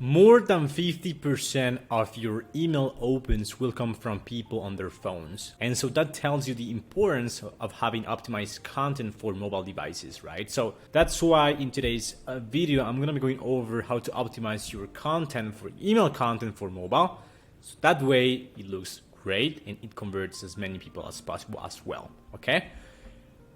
more than 50% of your email opens will come from people on their phones. And so that tells you the importance of having optimized content for mobile devices, right? So that's why in today's video, I'm gonna be going over how to optimize your content for email content for mobile. So that way it looks great and it converts as many people as possible as well, okay?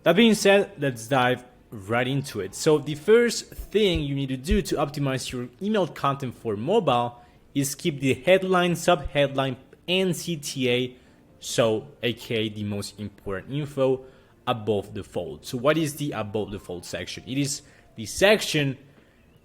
That being said, let's dive right into it. So the first thing you need to do to optimize your email content for mobile is keep the headline, sub-headline, and CTA, so aka the most important info, above the fold. So what is the above the fold section? It is the section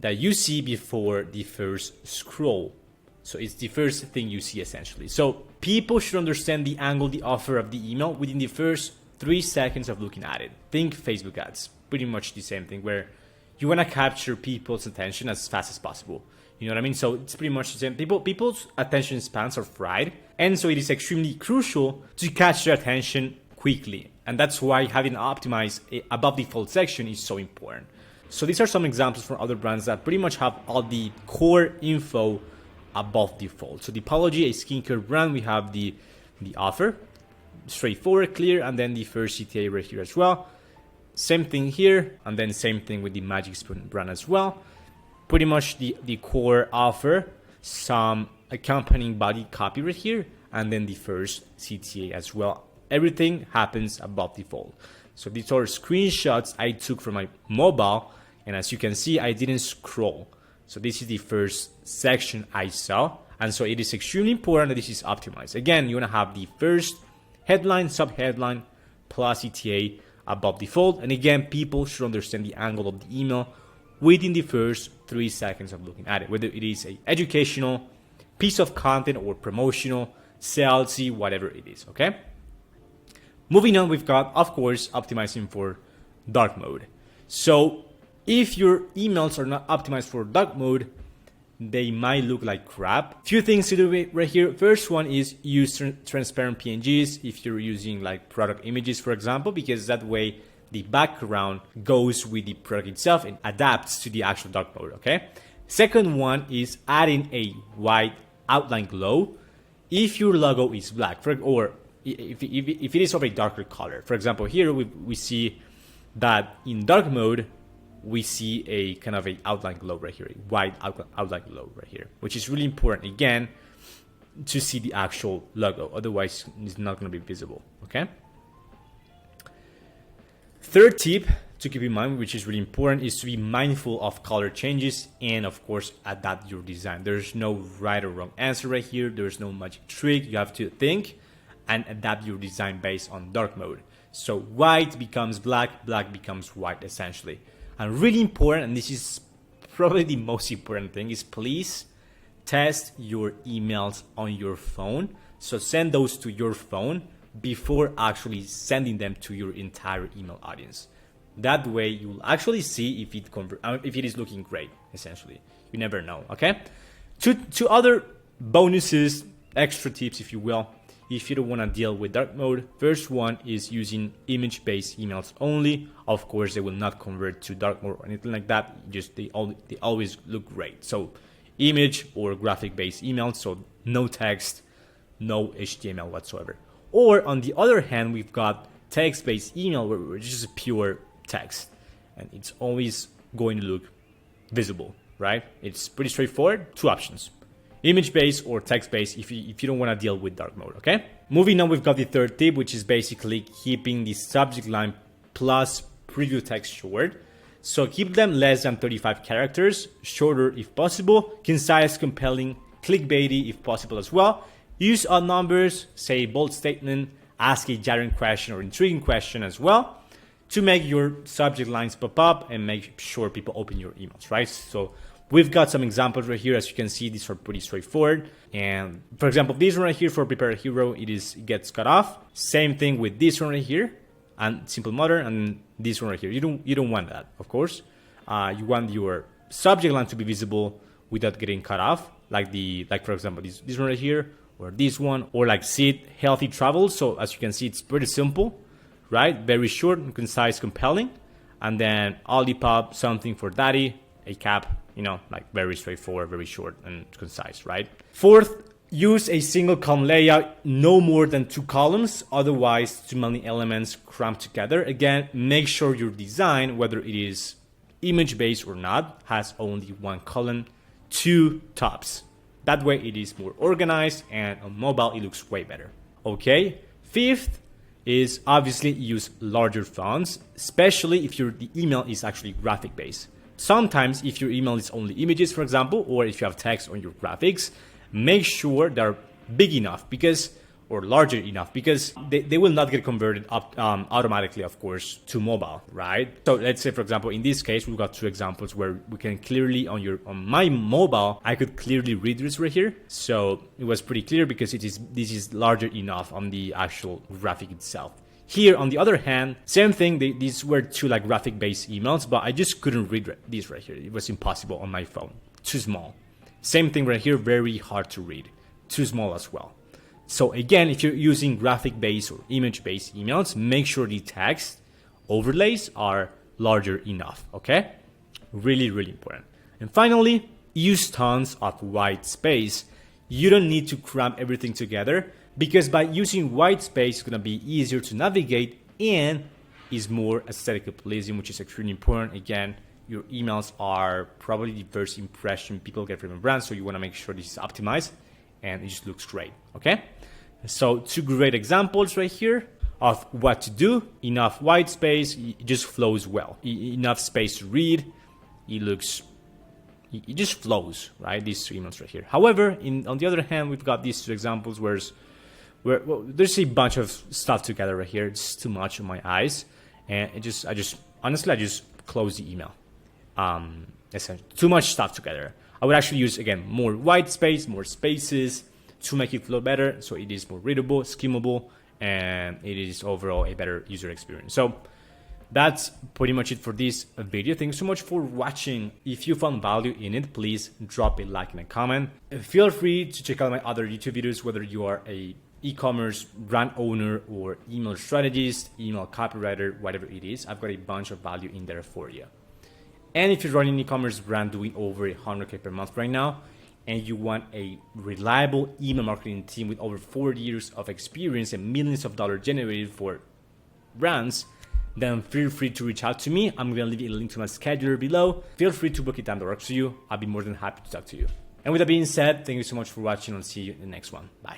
that you see before the first scroll. So it's the first thing you see essentially. So people should understand the angle, the offer of the email within the first 3 seconds of looking at it. Think Facebook ads, pretty much the same thing, where you want to capture people's attention as fast as possible. You know what I mean? So it's pretty much the same. People's attention spans are fried, and so it is extremely crucial to catch their attention quickly. And that's why having an optimized above default section is so important. So these are some examples from other brands that pretty much have all the core info above default. So Dipology, a skincare brand, we have the offer, straightforward, clear, and then the first CTA right here as well. Same thing here, and then same thing with the Magic Spoon brand as well. Pretty much the core offer, some accompanying body copy right here, and then the first CTA as well. Everything happens above default. So these are screenshots I took from my mobile, and as you can see, I didn't scroll. So this is the first section I saw, and so it is extremely important that this is optimized. Again, you want to have the first headline, sub-headline, plus CTA above default. And again, people should understand the angle of the email within the first 3 seconds of looking at it, whether it is an educational piece of content or promotional, salesy, whatever it is, okay? Moving on, we've got, of course, optimizing for dark mode. So if your emails are not optimized for dark mode, they might look like crap. Few things to do right here. First one is use transparent PNGs if you're using like product images, for example, because that way the background goes with the product itself and adapts to the actual dark mode, okay? Second one is adding a white outline glow if your logo is black, or if it is of a darker color. For example, here we see that in dark mode, we see a kind of a outline glow right here, a white outline glow right here, which is really important, again, to see the actual logo. Otherwise, it's not going to be visible, okay? Third tip to keep in mind, which is really important, is to be mindful of color changes and, of course, adapt your design. There's no right or wrong answer right here. There's no magic trick. You have to think and adapt your design based on dark mode. So white becomes black, black becomes white, essentially. And really important, and this is probably the most important thing, is please test your emails on your phone. So send those to your phone before actually sending them to your entire email audience. That way you will actually see if it is looking great, essentially. You never know, okay? Two other bonuses, extra tips, if you will, if you don't want to deal with dark mode. First one is using image-based emails only. Of course, they will not convert to dark mode or anything like that. Just they always look great. So image or graphic-based emails, so no text, no HTML whatsoever. Or on the other hand, we've got text-based email where it's just pure text, and it's always going to look visible, right? It's pretty straightforward. Two options: image-based or text-based if you don't want to deal with dark mode, okay? Moving on, we've got the third tip, which is basically keeping the subject line plus preview text short. So keep them less than 35 characters, shorter if possible, concise, compelling, clickbaity if possible as well. Use odd numbers, say a bold statement, ask a jarring question or intriguing question as well to make your subject lines pop up and make sure people open your emails, right? So we've got some examples right here. As you can see, these are pretty straightforward. And for example, this one right here for Prepare a Hero, it gets cut off. Same thing with this one right here and Simple Modern, and this one right here. You don't want that, of course. You want your subject line to be visible without getting cut off, like for example this one right here, or this one, or like Seed Healthy Travel. So as you can see, it's pretty simple, right? Very short and concise, compelling. And then Olipop, something for daddy, a cap you know, like very straightforward, very short and concise, right? Fourth, use a single column layout, no more than 2 columns, otherwise too many elements cramped together. Again, make sure your design, whether it is image-based or not, has only 1 column, 2 tops. That way it is more organized, and on mobile it looks way better. Okay, fifth is obviously use larger fonts, especially if the email is actually graphic based. Sometimes if your email is only images, for example, or if you have text on your graphics, make sure they're big enough or larger enough, because they will not get converted up automatically, of course, to mobile, right? So let's say, for example, in this case, we've got 2 examples where we can clearly on my mobile, I could clearly read this right here. So it was pretty clear because this is larger enough on the actual graphic itself. Here, on the other hand, same thing. These were 2 like graphic-based emails, but I just couldn't read these right here. It was impossible on my phone. Too small. Same thing right here. Very hard to read. Too small as well. So again, if you're using graphic-based or image-based emails, make sure the text overlays are larger enough, okay? Really, really important. And finally, use tons of white space. You don't need to cram everything together, because by using white space, it's gonna be easier to navigate and is more aesthetically pleasing, which is extremely important. Again, your emails are probably the first impression people get from a brand, so you wanna make sure this is optimized and it just looks great, okay? So 2 great examples right here of what to do. Enough white space, it just flows well. Enough space to read, it just flows, right? These 2 emails right here. However, on the other hand, we've got these 2 examples where there's a bunch of stuff together right here. It's too much on my eyes, and I just close the email. Essentially, too much stuff together. I would actually use, again, more white space, more spaces to make it flow better, so it is more readable, skimmable, and it is overall a better user experience. So that's pretty much it for this video. Thanks so much for watching. If you found value in it, please drop a like and a comment. Feel free to check out my other YouTube videos, whether you are a e-commerce brand owner or email strategist, email copywriter, whatever it is. I've got a bunch of value in there for you. And if you're running an e-commerce brand doing over 100K per month right now, and you want a reliable email marketing team with over 4 years of experience and millions of dollars generated for brands, then feel free to reach out to me. I'm gonna leave you a link to my scheduler below. Feel free to book a time that works for you. I'll be more than happy to talk to you. And with that being said, thank you so much for watching. I'll see you in the next one. Bye.